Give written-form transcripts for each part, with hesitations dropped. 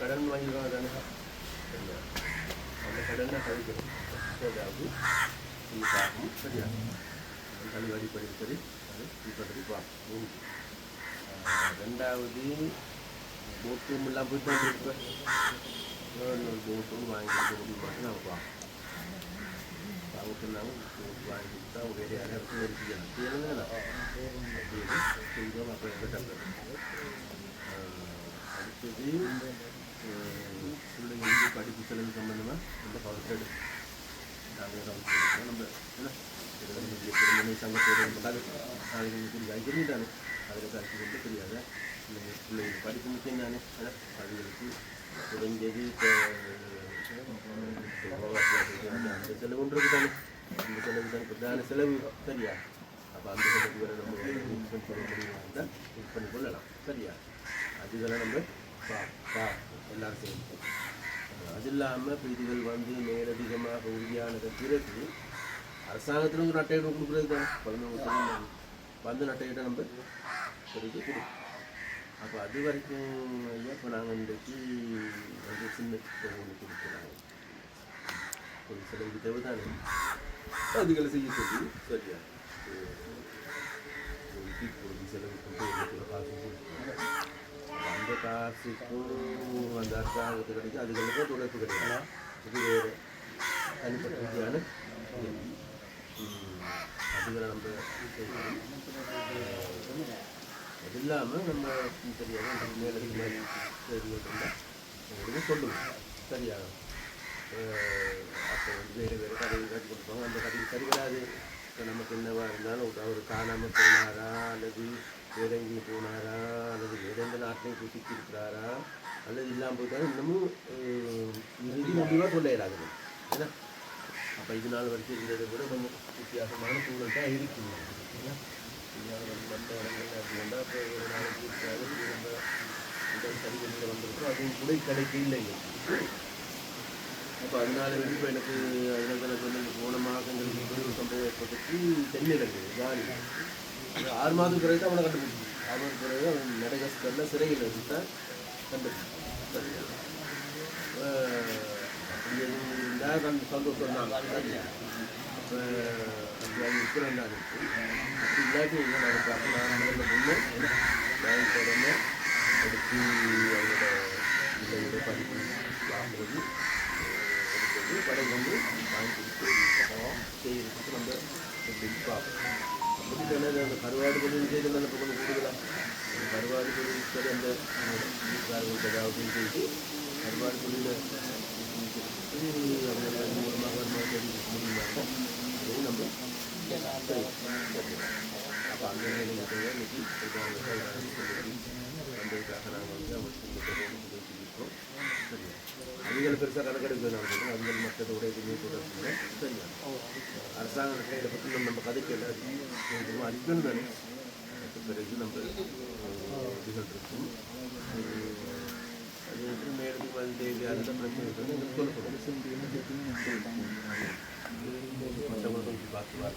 கடன் வாங்கிடுவாங்க தானே அந்த கடனை கழிக்கிறோம். அதாவது ஆகும் சரியா கல்வி அடிப்படை சரி அது இப்படி பார்ப்போம். ரெண்டாவது போட்டும் எல்லாம் போயிட்டு வந்துருப்பேன் போட்டும் வாங்கிட்டு மட்டும் நாங்கள் பார்ப்போம். அவங்களாங்க வாங்கி கொடுத்தா வேறு யாரும் எடுத்துக்கலாம் தேவைன்னா அப்படின்னு செய்வோம். அப்புறம் எங்கே தப்பு அடுத்தது பிள்ளைங்களுக்கு படிப்பு செலவு சம்பந்தமாக ரொம்ப கவர்ச்செடு நாங்கள் கவனிச்சு நம்ம திருமண சங்கத்தோடு நாளைக்கு தெரிஞ்சுட்டானே அதில் காட்சி கொண்டு தெரியாத பிள்ளைங்களுக்கு படிப்பு முக்கியம் தானே அதுகளுக்கு குறைஞ்சது அந்த செலவுன்றது தானே அந்த செலவு தான் பிரதான செலவு சரியா. அப்போ அந்த செலவு வேறு நம்ம யூஸ் பண்ண முடியும் தான் யூஸ் பண்ணி கொள்ளலாம் சரியா. அதுகளை நம்ம எல்லாரும் செய்யணும். அது இல்லாமல் இப்போ இதுகள் வந்து மேலதிகமாக உறுதியானது பிறகு அரசாங்கத்தில் வந்து நட்டையிடம் கொடுக்குறது தான் 11 வந்து நட்டையிட்ட நம்ம கிடைக்க கொடுக்கும். அப்போ அது வரைக்கும் ஐயா இப்போ நாங்கள் இன்றைக்கு வந்து சின்ன ஒன்று கொடுக்குறாங்க ஒரு சிலருக்கு தேவை தானே அதுகளை செய்ய சொல்லி சரியா செலவு கொண்டு காசு அந்த காசுக்கும் அந்த அரசாங்கத்து கிடைக்கும் அதுகளுக்கும் தொடர்பு கிடைக்கும். இது வேறு தனிப்பட்ட ரீதியான அதுகளை நம்ம அது இல்லாமல் நம்ம சரியாக மேலதிக மாதிரி சொல்லுவோம் சரியா. அப்போ வந்து வேறு வேறு கதையை காட்டி கொடுப்பாங்க. அந்த கதைக்கு சரி வராது. இப்போ நமக்கு என்னவா இருந்தாலும் அவர் காணாமல் போனாரா அல்லது வேற எங்கேயும் போனாரா அல்லது வேற எந்த நாட்டிலையும் சுற்றி இருக்கிறாரா அல்லது இல்லாமல் போயிட்டாலும் இன்னமும் இறுதி முடிவாக சொல்ல இயலாது ஏன்னா. அப்போ இது நாள் வரைக்கும் இருந்ததை விட கொஞ்சம் வித்தியாசமான சூழல் தான் இருக்குது. மற்ற இடங்கள் அப்படி வந்தால் இப்போ ஒரு நாளைக்கு இருக்காது ரொம்ப உடல் சரி வெளியில் வந்திருக்கோம் அதுவும் கூட கிடைக்க இல்லைங்க. அப்போ அதனால வந்து இப்போ எனக்கு அதில் எனக்கு வந்து போன மாதங்களுக்கு ஒரு சம்பவம் ஏற்பட்டுச்சு. தென்னிலங்கு காலி 6 மாதத்துக்கு பிறகு தான் அவனை கண்டுபிடிச்சி 6 மாதத்துக்கு பிறகு அவன் மெடகாஸ்கரில் சிறையில் வச்சுதான் கண்டுபிடிச்சி சரியா. அப்படி எதுவும் இருந்தால் நான் சந்தோஷம் தான் சரியா. அப்போ அப்படி அவங்க இருக்கிறேன் தான் இருக்குது. அப்படி இல்லாட்டி எங்கே நான் பார்த்து நான் முதல்ல பொண்ணு பேங்க் உடனே எடுத்து அவங்களோட பிள்ளையோட படிப்பு வாங்குறது எடுக்கிறது கடை வந்து வாங்கி கொடுத்து செய்கிறதுக்கு நம்ம எப்படி பார்ப்போம். அப்படி என்ன அந்த கருவாடு தொழில் செய்து நம்ம கொஞ்சம் கூடுதலாம் கருவாடு தொழில் சரி அந்த வீட்டுக்காரர்களுக்கு ஏதாவது செய்து கருவாடு தொழிலை அவங்க மூலமாக வருமானம் தெரிவிக்க முடியுமா அதையும் நம்ம அப்போ அந்த நிலையில் இன்னைக்கு வந்ததுக்காக நாங்கள் வந்து அவங்களுக்கு இருக்கோம் சரியா. அதுகள் பெருசாக கணக்கெடுக்க நான் சொல்கிறேன். அதுகள் மற்றதோட எதுவுமே தொடர்பு சரியா. அரசாங்க இதை பற்றி நம்ம கதைக்கு எல்லாத்தையும் அடிக்கணும் தானே. பிறகு நம்ம இதுகள் இருக்கும் அது எப்படி மேலும் அது தேவையான பிரச்சனை இருக்குது எங்களுக்கு சொல்லப்படும் மற்றவங்களுக்கும் பார்த்துவார்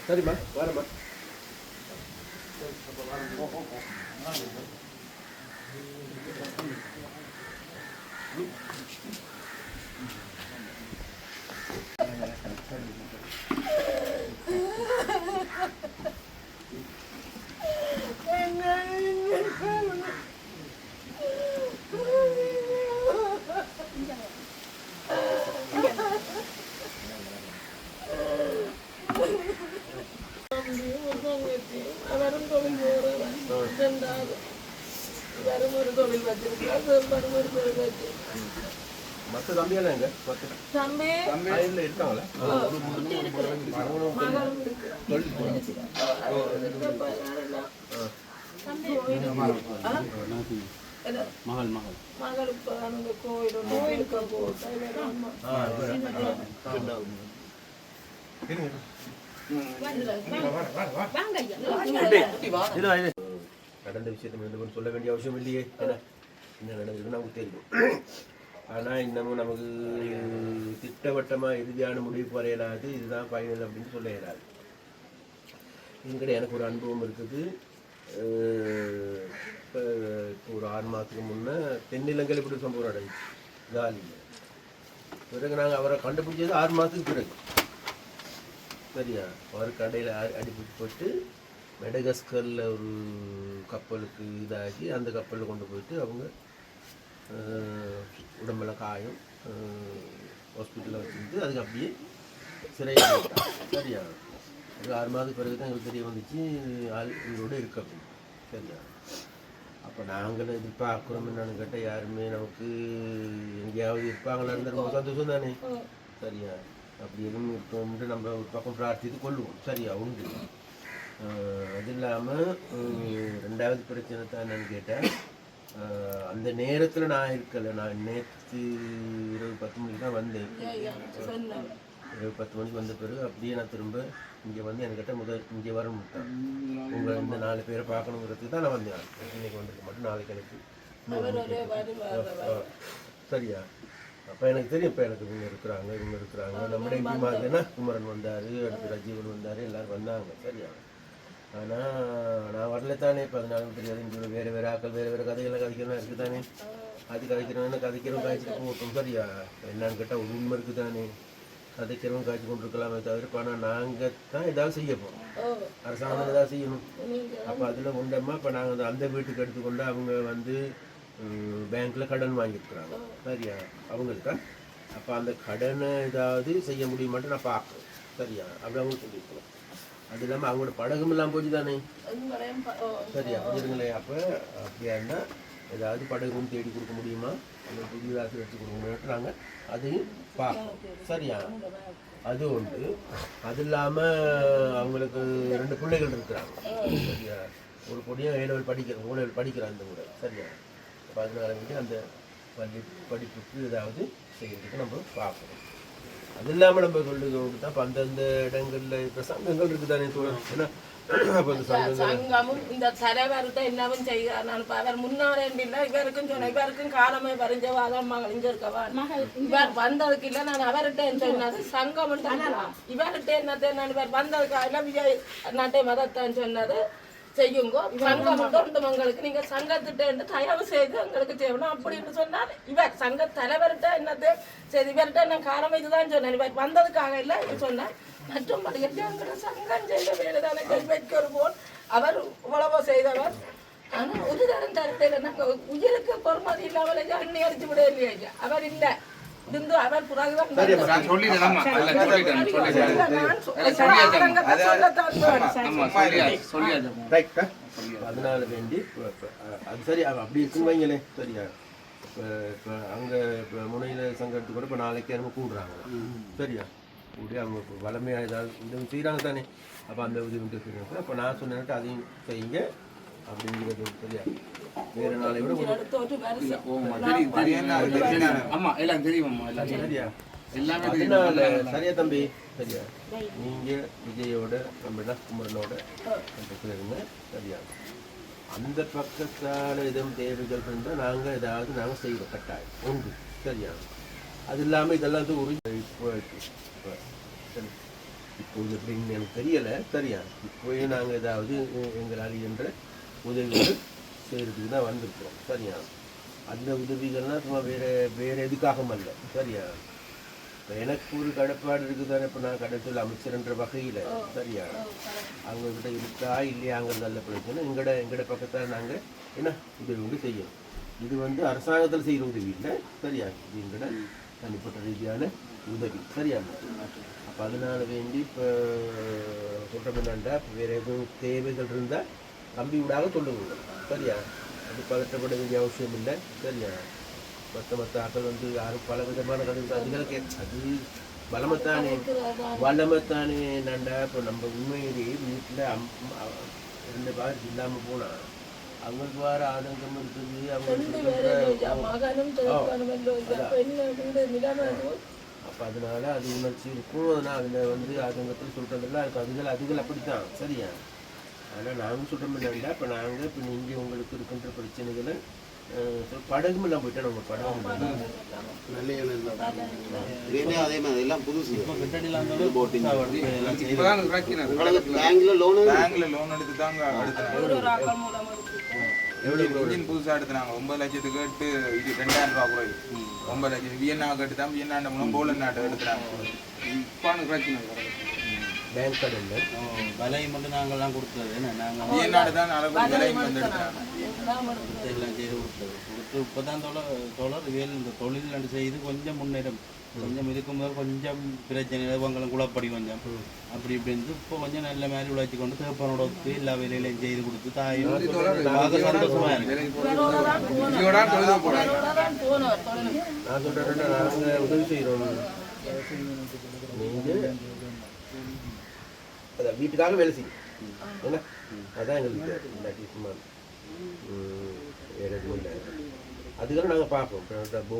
சரிம்மா வரம்மா. மற்ற தம்பியெல்லாம் எங்க தம்பி இருக்காங்களா நடந்த விஷயத்தை சொல்ல வேண்டிய அவசியம் இல்லையே. என்ன நடந்ததுன்னு நமக்கு தெரியும். ஆனால் இன்னமும் நமக்கு திட்டவட்டமாக இறுதியான முடிவுக்கு வரையலாது, இதுதான் ஃபைனல் அப்படின்னு சொல்ல இயலாது. இதுக்கிட்ட எனக்கு ஒரு அனுபவம் இருக்குது. இப்போ ஒரு 6 மாதத்துக்கு முன்னே தென்னிலங்கையில் இப்படி சம்பவம் நடந்துச்சு காலியில். பிறகு நாங்கள் அவரை கண்டுபிடிச்சது 6 மாதத்துக்கு பிறகு. சரியா, அவர் கடையில் அடிப்பிட்டு போட்டு மெடகஸ்கரில் ஒரு கப்பலுக்கு இதாகி அந்த கப்பலில் கொண்டு போயிட்டு அவங்க உடம்பெல்லாம் காயம் ஹாஸ்பிட்டலில் வச்சுருந்து அதுக்கு அப்படியே சிறையாக போயிட்டாங்க. சரியா, அது 6 மாதத்துக்கு பிறகு தான் எங்களுக்கு தெரிய வந்துச்சு ஆள் உயிரோடு இருக்கு அப்படின்னு. சரியா, அப்போ நாங்கள் எதிர்பார்க்குறோம் என்னன்னு கேட்டால் யாருமே நமக்கு எங்கேயாவது இருப்பாங்களா இருந்தால் ரொம்ப சந்தோஷம் தானே. சரியா, அப்படி எதுவும் இருக்கோம்னு நம்ம ஒரு பக்கம் பிரார்த்தித்து கொள்ளுவோம். சரியா, உண்டு. அது இல்லாமல் 2வது பிரச்சனை தான் என்னன்னு கேட்டேன், அந்த நேரத்தில் நான் இருக்கலை. நான் நேற்று இரவு 10 மணிக்கு தான் வந்தேன். இரவு 10 மணிக்கு வந்த பிறகு அப்படியே நான் திரும்ப இங்கே வந்து என்கிட்ட இங்கே வர முட்டேன். உங்களை இந்த 4 பேரை பார்க்கணுங்கிறதுக்கு தான் நான் வந்தேன். இன்னைக்கு வந்திருக்க மாட்டேன், நாளைக்கு எனக்கு. சரியா, அப்போ எனக்கு தெரியும். இப்போ எனக்கு இவங்க இருக்கிறாங்க நம்முடைய எம்பி மாதிரினா குமரன் வந்தார், அடுத்து ரஜீவன் வந்தார், எல்லோரும் வந்தாங்க. சரியா, ஆனால் நான் வரல தானே. 14 தெரியாது. இங்கே வேறு ஆக்கள் வேறு கதைகள்லாம் கதைக்கிறோம் இருக்குது தானே. அது கதைக்கிறோன்னு காய்ச்சிட்டு போகட்டும். சரியா, என்னன்னு கேட்டால் ஒரு உண்மை இருக்குது தானே. கதைக்கிறவங்க காய்ச்சி கொண்டு இருக்கலாமே தவிர. ஆனால் நாங்கள் தான் ஏதாவது செய்ய போகிறோம், அரசாங்கம் ஏதாவது செய்யணும். அப்போ அதில் உண்டம்மா இப்போ நாங்கள் அந்த வீட்டுக்கு எடுத்துக்கொண்டு அவங்க வந்து பேங்க்கில் கடன் வாங்கியிருக்கிறாங்க. சரியா, அவங்களுக்கா. அப்போ அந்த கடனை ஏதாவது செய்ய முடியுமான்ட்டு நான் பார்க்குறேன். சரியா, அப்படி அவங்க சொல்லியிருக்கலாம். அது இல்லாமல் அவங்களோட படகும் இல்லாமல் போச்சு தானே. சரியா, புரியுதுங்களே. அப்போ அப்படியா இருந்தால் ஏதாவது படகும் தேடி கொடுக்க முடியுமா, அந்த புதியதாக எடுத்து கொடுக்க முடியும்ட்டு நாங்கள் அதையும் பார்க்கணும். சரியா, அது உண்டு. அது இல்லாமல் அவங்களுக்கு 2 பிள்ளைகள் இருக்கிறாங்க. சரியா, ஒரு பொடியும் A-level படிக்கிறேன், O-level படிக்கிறான் அந்த கூட. சரியா, அப்போ அதனால அந்த பள்ளி படிப்புக்கு ஏதாவது செய்யறதுக்கு நம்ம பார்க்கணும். அது இல்லாமல் நம்ம சொல்லுறது தான் இப்போ அந்தந்த இடங்களில் இப்போ சங்கங்கள் இருக்குது தானே. ஏன்னா அப்போ அந்த சங்கமும் இந்த தலைவர்கிட்ட என்னவும் செய்கிறான். அவர் முன்னாடி இல்லை, இவருக்கும் சொன்ன இவருக்கும் காலமே வரைஞ்ச வாதம் மகள் இங்கே இருக்கவா இவர் வந்ததுக்கு இல்லை. நான் அவர்கிட்ட சொன்னது சங்கம் இவர்கிட்ட என்ன இவர் வந்ததுக்காக விஜய் நாட்டை மதத்தான் சொன்னது செய்யுங்கோ. சங்கம் உங்களுக்கு நீங்க சங்கத்திட்ட தயவு செய்து எங்களுக்கு செய்யணும் அப்படின்னு சொன்னார். இவர் சங்க தலைவர்கிட்ட என்னது சரி, இவர்கிட்ட நான் காரணம் இதுதான் சொன்னேன். இவர் வந்ததுக்காக இல்லை சொன்னார். மற்றும் எங்களோட சங்கம் செய்த வேலைதானே வைக்க ஒரு போல் அவர் உழவோ செய்தவர். ஆனா ஒரு தரம் தரத்தையில நாங்கள் உயிருக்கு பொறுமதி இல்லாமல் எண்ணி அடிச்சு விட இல்லையா. அவர் இல்லை இருந்து அவர் பிறகுதான் அதனால வேண்டி அது சரி அப்படி இருக்குன்னு வைங்களே. சரியா, இப்போ அங்கே இப்போ முனையில் சங்கத்துக்கு கூட இப்போ நாளைக்கு நம்ம கூடுறாங்க. சரியா, கூடி அவங்க இப்போ வளமையாக ஏதாவது உதவி செய்கிறாங்க தானே. அப்போ அந்த உதவி செய்கிறாங்க. அப்போ நான் சொன்னேன்ட்டு அதையும் செய்யுங்க அப்படிங்கிறது. சரியா, வேறு நாளை விட சரியா தம்பி. சரியா, நீங்கள் விஜயோட நம்ம குமரனோட இருங்க. சரியா, அந்த பக்கத்தால் எதுவும் தேவைகள் இருந்தால் நாங்கள் ஏதாவது நாங்கள் செய்வோம் கட்டாயம் உண்டு. சரியா, அது இல்லாமல் இதெல்லாம் வந்து உறுதி இப்போது எப்படின்னு எனக்கு தெரியலை. சரியா, இப்போயே நாங்கள் ஏதாவது எங்களால் என்ற உதவிகள் செய்கிறதுக்கு தான் வந்திருக்கிறோம். சரியா, அந்த உதவிகள்லாம் சும்மா வேறு எதுக்காகவும் அல்ல. சரியா, இப்போ எனக்கு ஒரு கடப்பாடு இருக்குது தானே. இப்போ நான் கடத்தொழில் அமைச்சர்ன்ற வகையில். சரியா, அவங்கக்கிட்ட இருக்கா இல்லையாங்கிறது நல்ல பிரச்சனை. எங்கட பக்கத்தில் நாங்கள் என்ன உதவி கொண்டு செய்யணும். இது வந்து அரசாங்கத்தில் செய்கிற உதவி இல்லை. சரியா, இது எங்கட தனிப்பட்ட ரீதியான உதவி. சரியா, அப்போ அதனால வேண்டி இப்போ சொல்கிற என்னண்டா வேறு எதுவும் தேவைகள் இருந்தால் நம்பி விடாக சொல்லுங்க. சரியா, அது பதற்றப்பட வேண்டிய அவசியம் இல்லை. சரியா, மற்ற ஆக்கள் வந்து யாரும் பல விதமான கதை அதுகளுக்கு அது வளமத்தானே என்னண்டா இப்போ நம்ம உண்மையிலேயே வீட்டில் 2 பேர் இல்லாமல் போனால் அவங்களுக்கு வேற ஆதங்கம் இருக்குது. அப்போ அதனால அது உணர்ச்சி இருக்கும். அதனால் அதில் வந்து ஆதங்கத்தில் சொல்கிறதெல்லாம் இருக்கும். அதுகள் அப்படித்தான் சரியா. ஆனால் நாங்கள் சொல்கிறோம் என்னண்டா இப்போ நாங்கள் இப்போ இங்கே உங்களுக்கு இருக்கின்ற பிரச்சனைகளை படகுமெல்லாம் போயிட்டா நம்ம படகு அதே மாதிரி எல்லாம் புதுசு. புதுசா எடுத்தாங்க 9 லட்சத்துக்கு கேட்டு இது 2000 ரூபா குறை 9 லட்சம் வியன்னா கேட்டு தான் வியன்னா மூலம் போலந்து நாட்டை எடுத்துறாங்க. பேங்க் கடன் விலையை மட்டும் நாங்கள்லாம் கொடுத்தது வியன்னாடு தான் அளவு விலையும் வந்து எடுத்துறாங்க எல்லாம் செய்து கொடுத்தது இப்போ தான் தொடர் வேல் இந்த தொழில் செய்து கொஞ்சம் முன்னேறம் கொஞ்சம் இதுக்கு முதல் கொஞ்சம் பிரச்சனை இவங்களும் குழப்படி கொஞ்சம் அப்படி இப்படின்னு இப்போ கொஞ்சம் நல்ல மாதிரி உழைச்சி கொண்டு தேப்பனோட ஒத்து எல்லா வேலையிலையும் செய்து கொடுத்து தாயும் பார்க்க சந்தோஷமா இருக்கு. நான் சொல்கிறேன் நாங்கள் உதவி செய்கிறோம். நீங்கள் அதான் வீட்டுக்காக வேலை செய்யும் என்ன அதான் எங்களுக்கு இல்லாட்டி சும்மா வேறு எதுவும் இல்லை. அதுக்கெல்லாம் நாங்கள் பார்ப்போம்.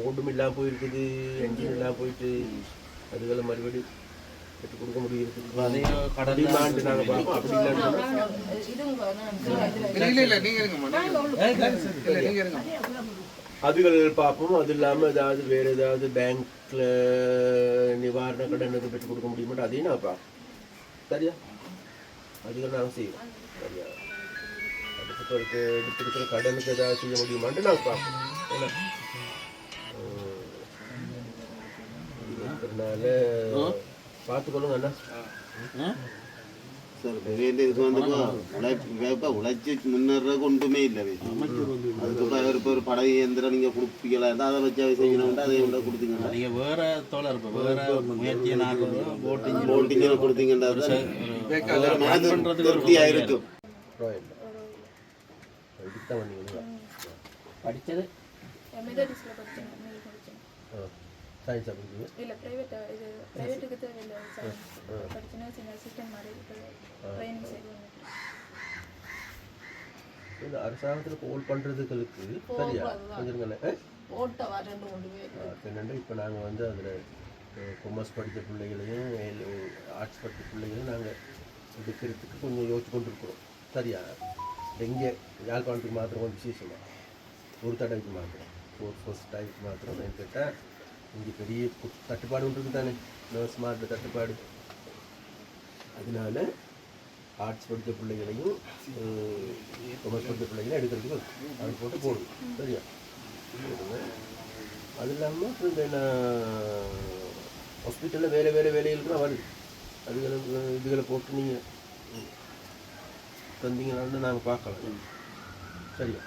ஒன்றும் இல்லாமல் போயிருக்குது, என்ஜின் இல்லாமல் போயிட்டு அதுக்கெல்லாம் மறுபடியும் எடுத்து கொடுக்க முடியுது. கடலிமான்ட்டு நாங்கள் பார்ப்போம். அப்படி இல்லைன்னு அதுகள் பார்ப்போம். அது இல்லாமல் ஏதாவது வேறு ஏதாவது பேங்க்கில் நிவாரண கடனுக்கு பெற்று கொடுக்க முடியுமாட்டோம் அதையும் நான் பார்ப்போம். சரியா அதுகள் நாங்கள் செய்வோம். சரியா அடுத்த எடுத்துருக்கிற கடனுக்கு ஏதாவது செய்ய முடியுமான்ட்டு நாங்கள் பார்ப்போம். ஏன்னா இருக்கிறதுனால பார்த்துக்கொள்ளுங்க அண்ணா. சார் இதுக்கு வந்து உழைச்சி முன்னேறதுக்கு ஒன்றுமே இல்லை. அதுக்கு இப்போ ஒரு படகு இயந்திரம் நீங்கள் கொடுப்பீங்களா இருந்தால் அதை வச்சு செய்யணும்னா அதை விட கொடுத்தீங்கன்னா நீங்கள் வேறு தோழர் இப்போ வேறு முயற்சியை போட்டிங்க கொடுத்தீங்கன்னா திருப்தியாக இருக்கும். படித்தது சயின்ஸ் அப்படிங்க இல்லை ப்ரைவேட்டுக்கு தேவையில்லை படிச்சுன்னா சின்ன அசிஸ்டன்ட் மாதிரி ட்ரைனிங் செய்வாங்க. இந்த அரசாங்கத்தில் கோல் பண்ணுறதுகளுக்கு சரியா கொஞ்சம் என்னென்னா இப்போ நாங்கள் வந்து அதில் கொமர்ஸ் படித்த பிள்ளைகளையும் ஆர்ட்ஸ் படித்த பிள்ளைகளையும் நாங்கள் எடுக்கிறதுக்கு கொஞ்சம் யோசிச்சு கொண்டு இருக்கிறோம். சரியா எங்கே யாழ்ப்பாணத்துக்கு மாத்திரம் கொஞ்சம் விசேஷமாக ஒரு தடவைக்கு மாத்திரம் ஃபர்ஸ்ட் டைமுக்கு மாத்திரம் என்கிட்ட இங்கே பெரிய தட்டுப்பாடு ஒன்று இருக்குது தானே நர்ஸ் மார்க்கில் தட்டுப்பாடு. அதனால ஆர்ட்ஸ் படித்த பிள்ளைகளையும் கொமர்ஸ் படித்த பிள்ளைகளையும் எடுக்கிறதுக்கு அது போட்டு போடுது. சரியா அது இல்லாமல் இந்த என்ன ஹாஸ்பிட்டலில் வேறு வேறு வேலைகளுக்கு தான் வருது. இதுகளை போட்டு நீங்கள் தந்தீங்கன்னாலும் நாங்கள் பார்க்கலாம். சரியா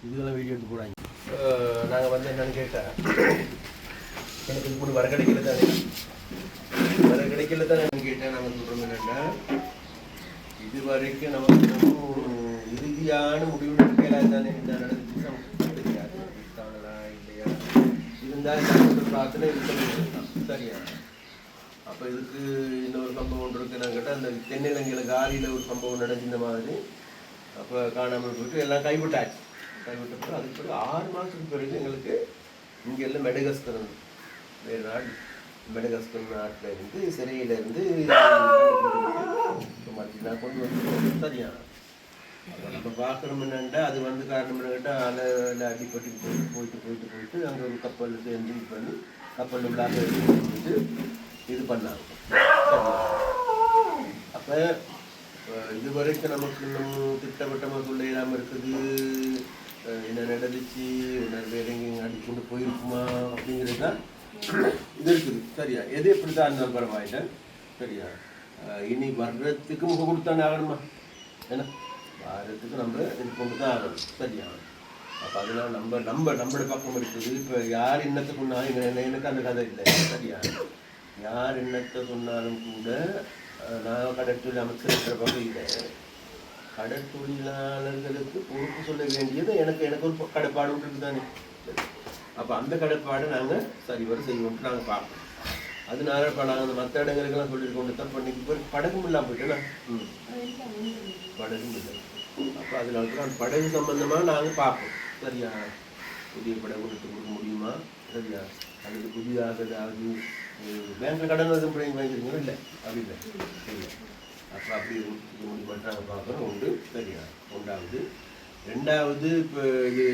இதுக்கெல்லாம் வீடியோ எடுத்து போடாங்க. நாங்கள் வந்து என்னென்னு கேட்டால் எனக்கு இது கூட வர கிடைக்கல தானே கேட்டேன். நாங்கள் சொல்கிறோம் என்னென்னா இது வரைக்கும் நமக்கு இறுதியான முடிவு எடுக்கலாது தானே என்ன நடந்துச்சு நமக்கு தெரியாது. இருக்காங்களா இல்லையா இருந்தால் நாங்கள் பிரார்த்தனை இருக்க சரியா. அப்போ இதுக்கு இன்னொரு சம்பவம் ஒன்று இருக்குது. நான் கேட்டால் அந்த தென்னிலங்கையில் காலியில் ஒரு சம்பவம் நடந்த மாதிரி. அப்போ காணாமல் போயிட்டு எல்லாம் கைவிட்டாச்சு. கைவிட்டப்போ அதுக்கு பிறகு 6 மாதத்துக்கு பிறகு எங்களுக்கு இங்கே எல்லாம் மெடகஸ்கர் வேறு நாடு மெடகஸ்கர் நாட்டில் இருந்து சிறையிலேருந்து நான் கொண்டு வந்து சரியா. நம்ம பார்க்குறோம் என்னென்னா அது வந்து காரணம் என்ன கேட்டால் அலையில் அடிப்பட்டு போயிட்டு அங்கே ஒரு கப்பல் சேர்ந்து இது பண்ணி கப்பல் உள்ளாக எடுத்துட்டு இது பண்ணாங்க. அப்போ இது வரைக்கும் நமக்கு இன்னும் திட்டவட்டமாக சொல்ல இல்லாமல் இருக்குது. என்ன நடந்துச்சு வேற எங்கேயும் அடிக்கொண்டு போயிருக்குமா அப்படிங்கிறது தான் இது இருக்குது. சரியா எது எப்படி தான் இருந்தாலும் பரவாயில்லை. சரியா இனி வர்றதுக்கு முகம் கொடுத்தானே ஆகணுமா ஏன்னா வர்றதுக்கு நம்ம இது கொண்டு தான் ஆகணும். சரியா அப்போ அதெல்லாம் நம்மளோட பக்கம் இருக்குது. இப்போ யார் இன்னத்துக்குன்னா எனக்கு அந்த கதை இல்லை. சரியா யார் என்னத்தை சொன்னாலும் கூட நான் கடற்தொழில் அமைச்சர் வகையில் கடற்தொழிலாளர்களுக்கு பொறுப்பு சொல்ல வேண்டியது எனக்கு ஒரு கடப்பாடு இருக்குது தானே. அப்போ அந்த கடப்பாடை நாங்கள் சரிவர செய்வோம்ட்டு நாங்கள் பார்ப்போம். அதனால இப்போ நாங்கள் அந்த மற்ற இடங்களுக்கெல்லாம் சொல்லியிருக்கோம் தப்பு பண்ணி இப்போ படகும் இல்லாமல் போயிட்டேன்னா படகும் இல்லை. அப்போ அதனால தான் அந்த படகு சம்பந்தமாக நாங்கள் பார்ப்போம். சரியா, புதிய படகு எடுத்து கொடுக்க முடியுமா, சரியா, அல்லது புதிதாக ஏதாவது பேங்க்கில் கடன் எதுவும் பிள்ளைங்க வாங்கிக்கிறீங்களோ இல்லை, அப்படி இல்லை, சரியா. அப்போ அப்படி முடிவு பண்ணி நாங்கள் பார்க்குறோம். உண்டு, சரியா. ஒன்றாவது. ரெண்டாவது இப்போ இது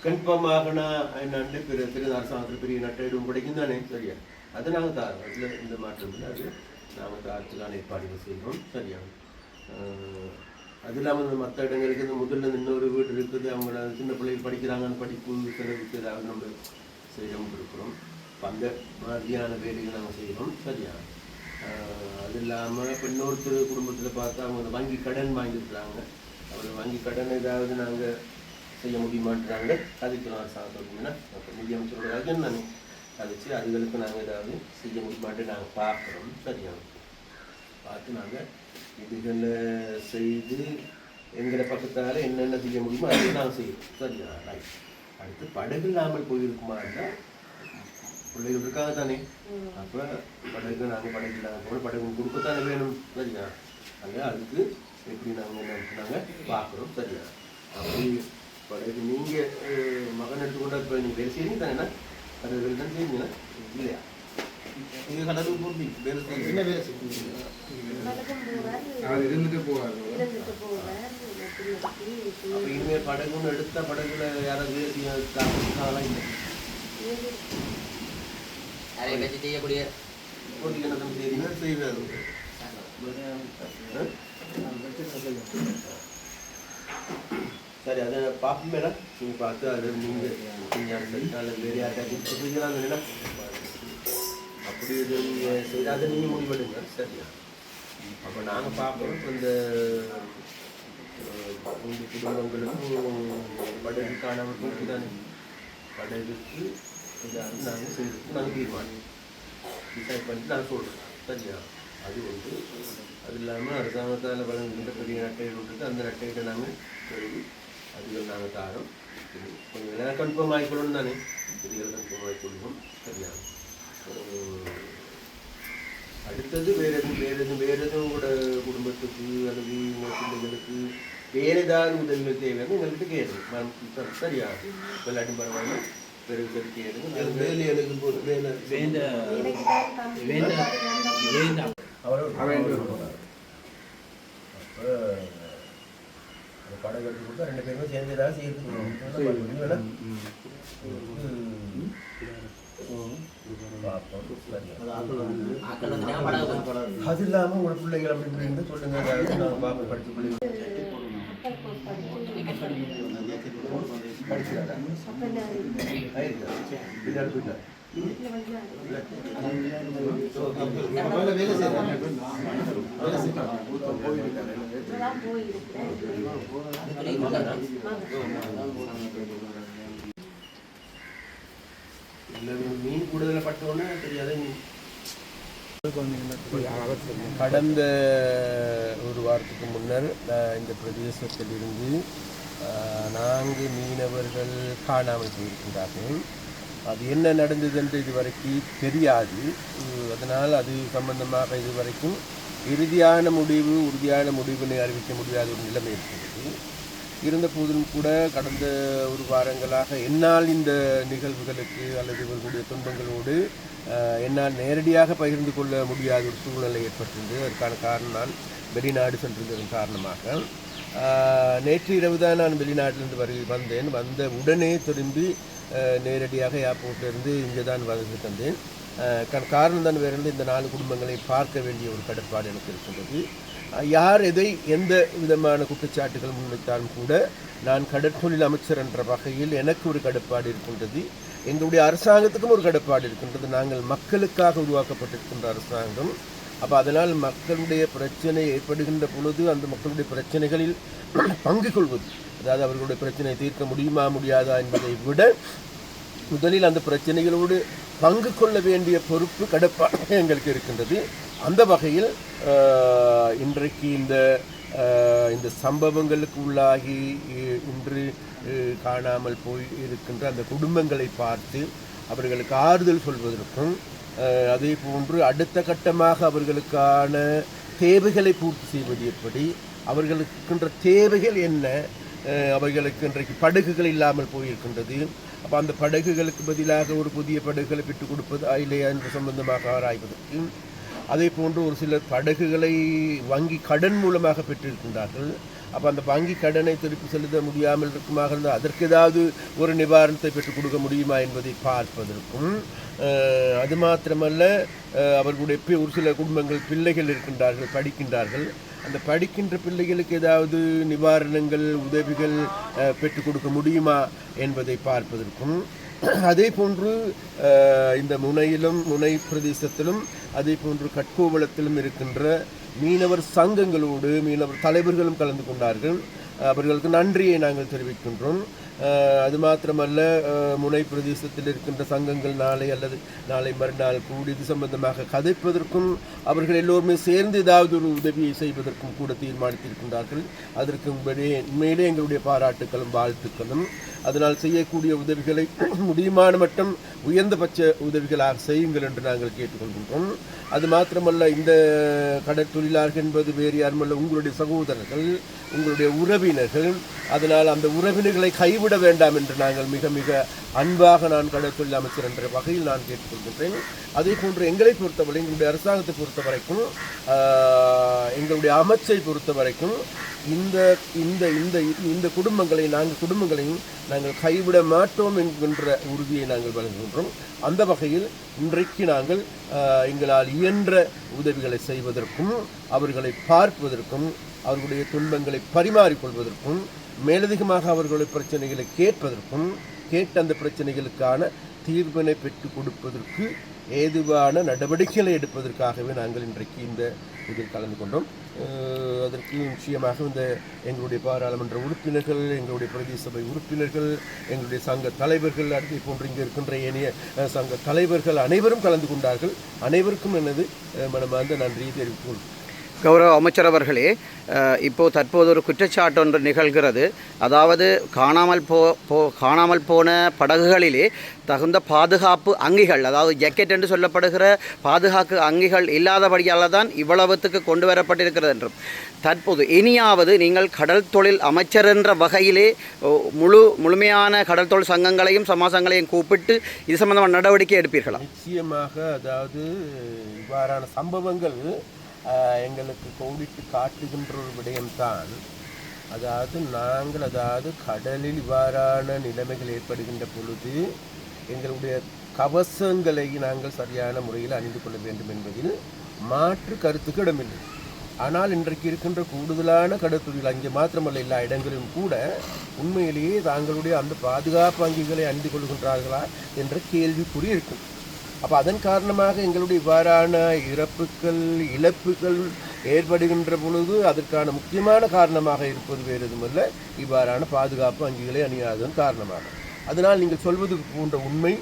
கன்ஃபார்மாகனா என்னான்னு பெரிய அரசாங்கத்தில் பெரிய நட்டம் கிடைக்கும் தானே, சரியா. அது நாங்கள் தாரோம், அதில் இந்த மாற்றம் இல்லை. அது நாங்கள் தாரத்துக்கான ஏற்பாடுகள் செய்வோம், சரியா. அது இல்லாமல் இந்த மற்ற இடங்களுக்கு இந்த முதல்ல இன்னொரு வீடு இருக்குது, அவங்கள சின்ன பிள்ளைகள் படிக்கிறாங்கன்னு படிப்பு செலவுக்கு ஏதாவது நம்ம செய்யவும் இருக்கிறோம். இப்போ அந்த மாதிரியான வேலைகள் நாங்கள் செய்வோம், சரியா. அது இல்லாமல் இப்போ இன்னொருத்தர் குடும்பத்தில் பார்த்தா அவங்க அந்த வங்கி கடன் வாங்கியிருக்கிறாங்க. அவங்க வங்கி கடன் ஏதாவது நாங்கள் செய்ய முடியுமான்றாங்க. அதுக்கு அரசாங்கம் பார்த்தீங்கன்னா இப்போ நிதியமைச்சரோட ராஜன் தானே கழிச்சு அதுகளுக்கு நாங்கள் ஏதாவது செய்ய முடியுமாட்டு நாங்கள் பார்க்குறோம், சரியா. பார்த்து நாங்கள் இதுகளை செய்து எங்களை பக்கத்தால் என்னென்ன செய்ய முடியுமோ அதையும் நாங்கள் செய்வோம், சரியா. ரைட். அடுத்து படகு இல்லாமல் போயிருக்குமா இருந்தால் பிள்ளைகள் இருக்காங்க தானே. அப்போ படகு நாங்கள் படகு இல்லாமல் போனால் படகு கொடுக்கத்தானே வேணும், சரியா. அங்கே அதுக்கு எப்படி நாங்கள் நாங்கள் பார்க்குறோம், சரியா. அப்படி படகு நீங்கள் மகன் எடுத்துக்கொண்டா இப்போ நீங்கள் வேலை செய்யறீங்க தானேண்ணா, அது வேலை தான் செய்யுங்களா இல்லையா. நீங்கள் கடலுக்கு போட்டு வேலை செய்ய என்ன வேலை செய்யுங்க, அவர் இருந்துட்டு போவார். அப்போ இனிமேல் படகுன்னு எடுத்தால் படகுல யாராவது வேலை செய்யலாம் இல்லை அதை வச்சு செய்யக்கூடிய போட்டிக்கு என்ன தம்பி செய்யுங்க செய்வார். சரி, அதை பார்ப்போம் மேடம். நீங்கள் பார்த்து அது நீங்கள் அல்லது வேறு யார்கிட்ட செஞ்சலாம் இல்லைன்னா அப்படி இது நீங்கள் செய்தால் அதை நீங்கள் முடிவெடுங்க, சரியா. அப்போ நாங்கள் பார்ப்போம். இப்போ இந்த குடும்பங்களுக்கும் படகு காணாமல் தானே படகுக்கு இதாவது நாங்கள் செய்து நாங்கள் தீர்மானம் டிசைட் பண்ணிட்டு நாங்கள் சொல்கிறோம், சரியா. அது வந்து அது இல்லாமல் அரசாங்கத்தால் வழங்குகின்ற பெரிய நட்டைகள் இருக்குது, அந்த நட்டைகளை நாங்கள் சொல்லி அதுகள் நாங்கள் தாரோம். கொஞ்சம் எல்லாம் கன்ஃபார்ம் ஆகிக்கொள்ளணும் தானே, இதுகள் கன்ஃபார்ம் ஆகிக்கொள்வோம், சரியா. அடுத்தது வேறு எதுவும் கூட குடும்பத்துக்கு அல்லது உங்கள் பிள்ளைகளுக்கு வேறு ஏதாவது உதவிகள் தேவையான எங்கள்கிட்ட கேட்குது, சரியா. விளையாட்டும் பரவாயில்ல, பெருசு கேட்குது. வேலை எழுதும் போது வேலை அப்போ படம் கட்டி கொடுத்தா 2 பேருமே சேர்ந்து ஏதாவது செய்யறதுக்கு அது இல்லாமல் உங்களோட பிள்ளைகள் அப்படி இப்படின்னு சொல்லுங்க, நாங்கள் பார்ப்போம். படித்த பிள்ளைங்க படிக்கிறாரா போயிட்டா வேலை செய்யறாங்க மீன் கூடுதல பட்டோன்னு தெரியாத. கடந்த ஒரு வாரத்துக்கு முன்னர் இந்த பிரதேசத்தில் இருந்து 4 மீனவர்கள் காணாமல் போயிருக்கிறார்கள். அது என்ன நடந்தது என்று இதுவரைக்கும் தெரியாது. அதனால் அது சம்பந்தமாக இதுவரைக்கும் உறுதியான முடிவினை அறிவிக்க முடியாத ஒரு நிலைமை இருக்கிறது. இருந்த போதிலும் கூட கடந்த ஒரு வாரங்களாக என்னால் இந்த நிகழ்வுகளுக்கு அல்லது இவர்களுடைய துன்பங்களோடு என்னால் நேரடியாக பகிர்ந்து கொள்ள முடியாத ஒரு சூழ்நிலை ஏற்பட்டிருந்தது. அதற்கான காரணம் நான் வெளிநாடு சென்றிருந்ததன் காரணமாக நேற்று இரவு தான் நான் வெளிநாட்டிலிருந்து வந்தேன். வந்த உடனே திரும்பி நேரடியாக ஏர்போர்ட்டிலிருந்து இங்கே தான் வந்து தந்தேன். காரணம் தான் வேறு இந்த 4 குடும்பங்களை பார்க்க வேண்டிய ஒரு கடப்பாடு எனக்கு இருக்கின்றது. யார் எந்த விதமான குற்றச்சாட்டுகள் முன்வைத்தாலும் கூட நான் கடற்தொழில் அமைச்சர் என்ற வகையில் எனக்கு ஒரு கடப்பாடு இருக்கின்றது, எங்களுடைய அரசாங்கத்துக்கும் ஒரு கடப்பாடு இருக்கின்றது. நாங்கள் மக்களுக்காக உருவாக்கப்பட்டிருக்கின்ற அரசாங்கம். அப்போ அதனால் மக்களுடைய பிரச்சனை ஏற்படுகின்ற பொழுது அந்த மக்களுடைய பிரச்சனைகளில் பங்கு கொள்வது, அதாவது அவர்களுடைய பிரச்சனை தீர்க்க முடியுமா முடியாதா என்பதை விட முதலில் அந்த பிரச்சனைகளோடு பங்கு கொள்ள வேண்டிய பொறுப்பு கடப்பாடு எங்களுக்கு இருக்கின்றது. அந்த வகையில் இன்றைக்கு இந்த சம்பவங்களுக்கு உள்ளாகி இன்று காணாமல் போய் இருக்கின்ற அந்த குடும்பங்களை பார்த்து அவர்களுக்கு ஆறுதல் சொல்வதற்கும், அதே போன்று அடுத்த கட்டமாக அவர்களுக்கான தேவைகளை பூர்த்தி செய்வது எப்படி, அவர்களுக்கு இருக்கின்ற தேவைகள் என்ன, அவர்களுக்கு இன்றைக்கு படகுகள் இல்லாமல் போயிருக்கின்றது. அப்போ அந்த படகுகளுக்கு பதிலாக ஒரு புதிய படகுகளை பெற்றுக் கொடுப்பது இல்லையா என்று சம்பந்தமாக ஆராய்வதற்கு, அதே போன்று ஒரு சிலர் படகுகளை வங்கி கடன் மூலமாக பெற்றிருக்கின்றார்கள். அப்போ அந்த வங்கி கடனை திருப்பி செலுத்த முடியாமல் இருக்குமாக இருந்தால் அதற்கு ஏதாவது ஒரு நிவாரணத்தை பெற்றுக் கொடுக்க முடியுமா என்பதை பார்ப்பதற்கும், அது மாத்திரமல்ல அவர்களுடைய ஒரு சில குடும்பங்கள் பிள்ளைகள் இருக்கின்றார்கள், படிக்கின்றார்கள். அந்த படிக்கின்ற பிள்ளைகளுக்கு ஏதாவது நிவாரணங்கள் உதவிகள் பெற்றுக் கொடுக்க முடியுமா என்பதை பார்ப்பதற்கும், அதே போன்று இந்த முனை பிரதேசத்திலும் அதே போன்று கட்கோவளத்திலும் இருக்கின்ற மீனவர் சங்கங்களோடு மீனவர் தலைவர்களும் கலந்து கொண்டார்கள். அவர்களுக்கு நன்றியை நாங்கள் தெரிவிக்கின்றோம். அது மாத்திரமல்ல முனை பிரதேசத்தில் இருக்கின்ற சங்கங்கள் நாளை மறுநாள் கூடி இது சம்பந்தமாக கதைப்பதற்கும் அவர்கள் எல்லோருமே சேர்ந்து ஏதாவது ஒரு உதவியை செய்வதற்கும் கூட தீர்மானித்திருக்கின்றார்கள். அதற்கு உண்மையிலே எங்களுடைய பாராட்டுக்களும் வாழ்த்துக்களும். அதனால் செய்யக்கூடிய உதவிகளை முடியுமான மட்டும் உயர்ந்தபட்ச உதவிகளாக செய்யுங்கள் என்று நாங்கள் கேட்டுக்கொள்கின்றோம். அது மாத்திரமல்ல இந்த கடற்தொழிலாளர்கள் என்பது வேறு யாருமல்ல, உங்களுடைய சகோதரர்கள், உங்களுடைய உறவினர்கள். அதனால் அந்த உறவினர்களை கைவிட வேண்டாம் என்று நாங்கள் மிக மிக அன்பாக நான் கடற்தொழில் அமைச்சர் என்ற வகையில் நான் கேட்டுக்கொள்கின்றேன். அதே போன்று எங்களை பொறுத்தவரை, எங்களுடைய அரசாங்கத்தை பொறுத்த வரைக்கும், எங்களுடைய அமைச்சை பொறுத்த வரைக்கும் இந்த இந்த இந்த இந்த குடும்பங்களையும் நாங்கள் கைவிட மாட்டோம் என்கின்ற உறுதியை நாங்கள் வழங்குகின்றோம். அந்த வகையில் இன்றைக்கு நாங்கள் எங்களால் இயன்ற உதவிகளை செய்வதற்கும், அவர்களை பார்ப்பதற்கும், அவர்களுடைய துன்பங்களை பரிமாறிக்கொள்வதற்கும், மேலதிகமாக அவர்களுடைய பிரச்சனைகளை கேட்பதற்கும், கேட்ட அந்த பிரச்சனைகளுக்கான தீர்வினை பெற்றுக் கொடுப்பதற்கு ஏதுவான நடவடிக்கைகளை எடுப்பதற்காகவே நாங்கள் இன்றைக்கு இந்த இதில் கலந்து கொண்டோம். அதற்கு நிச்சயமாக எங்களுடைய பாராளுமன்ற உறுப்பினர்கள், எங்களுடைய பிரதேச சபை உறுப்பினர்கள், எங்களுடைய சங்க தலைவர்கள், அதே போன்று இங்கே இருக்கின்ற ஏனைய சங்க தலைவர்கள் அனைவரும் கலந்து கொண்டார்கள். அனைவருக்கும் எனது மனமார்ந்த நன்றியை தெரிவித்துக் கௌரவ அமைச்சர் அவர்களே, இப்போது தற்போது ஒரு குற்றச்சாட்டு ஒன்று நிகழ்கிறது. அதாவது காணாமல் போன படகுகளிலே தகுந்த பாதுகாப்பு அங்கிகள், அதாவது ஜக்கெட் என்று சொல்லப்படுகிற பாதுகாப்பு அங்கிகள் இல்லாதபடியால் தான் இவ்வளவுத்துக்கு கொண்டு வரப்பட்டிருக்கிறது என்றும், தற்போது இனியாவது நீங்கள் கடல் தொழில் அமைச்சர் என்ற வகையிலே முழுமையான கடல் தொழில் சங்கங்களையும் சமாசங்களையும் கூப்பிட்டு இது சம்பந்தமான நடவடிக்கை எடுப்பீர்களா? நிச்சயமாக. அதாவது இவ்வாறான சம்பவங்கள் எங்களுக்கு கோடிட்டு காட்டுகின்ற ஒரு விடயம்தான். அதாவது கடலில் இவ்வாறான நிலைமைகள் ஏற்படுகின்ற பொழுது எங்களுடைய கவசங்களை நாங்கள் சரியான முறையில் அணிந்து கொள்ள வேண்டும் என்பதில் மாற்று கருத்துக்கு இடமில்லை. ஆனால் இன்றைக்கு இருக்கின்ற கூடுதலான கடற்தொழில் அங்கே மாத்திரமல்ல எல்லா இடங்களிலும் கூட உண்மையிலேயே தாங்களுடைய அந்த பாதுகாப்பு அங்கிகளை அணிந்து கொள்கின்றார்களா என்ற கேள்விக்குறி இருக்கும். அப்போ அதன் காரணமாக எங்களுடைய இவ்வாறான இழப்புகள் ஏற்படுகின்ற பொழுது அதற்கான முக்கியமான காரணமாக இருப்பது வேறு எதுவுமல்ல, இவ்வாறான பாதுகாப்பு அங்கிகளை அணியாததன் காரணமாக. அதனால் நீங்கள் சொல்வது போன்ற உண்மை.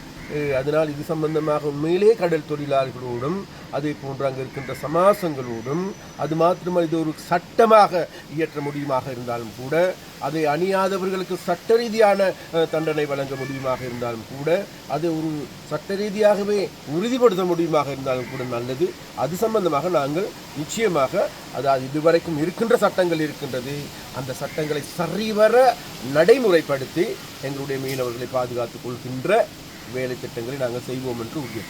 அதனால் இது சம்பந்தமாக உண்மையிலே கடல் தொழிலாளர்களோடும் அதே போன்று அங்கே இருக்கின்ற சமாசங்களோடும், அது மாத்திரமல்ல இது ஒரு சட்டமாக இயற்ற முடியுமாக இருந்தாலும் கூட, அதை அணியாதவர்களுக்கு சட்ட ரீதியான தண்டனை வழங்க முடியுமாக இருந்தாலும் கூட, அதை ஒரு சட்ட ரீதியாகவே உறுதிப்படுத்த முடியுமாக இருந்தாலும் கூட நல்லது. அது சம்பந்தமாக நாங்கள் நிச்சயமாக, அதாவது இதுவரைக்கும் இருக்கின்ற சட்டங்கள் இருக்கின்றது, அந்த சட்டங்களை சரிவர நடைமுறைப்படுத்தி எங்களுடைய மீனவர்களை பாதுகாத்துக் கொள்கின்ற வேலை திட்டங்களை நாங்கள் செய்வோம் என்று உறுதி.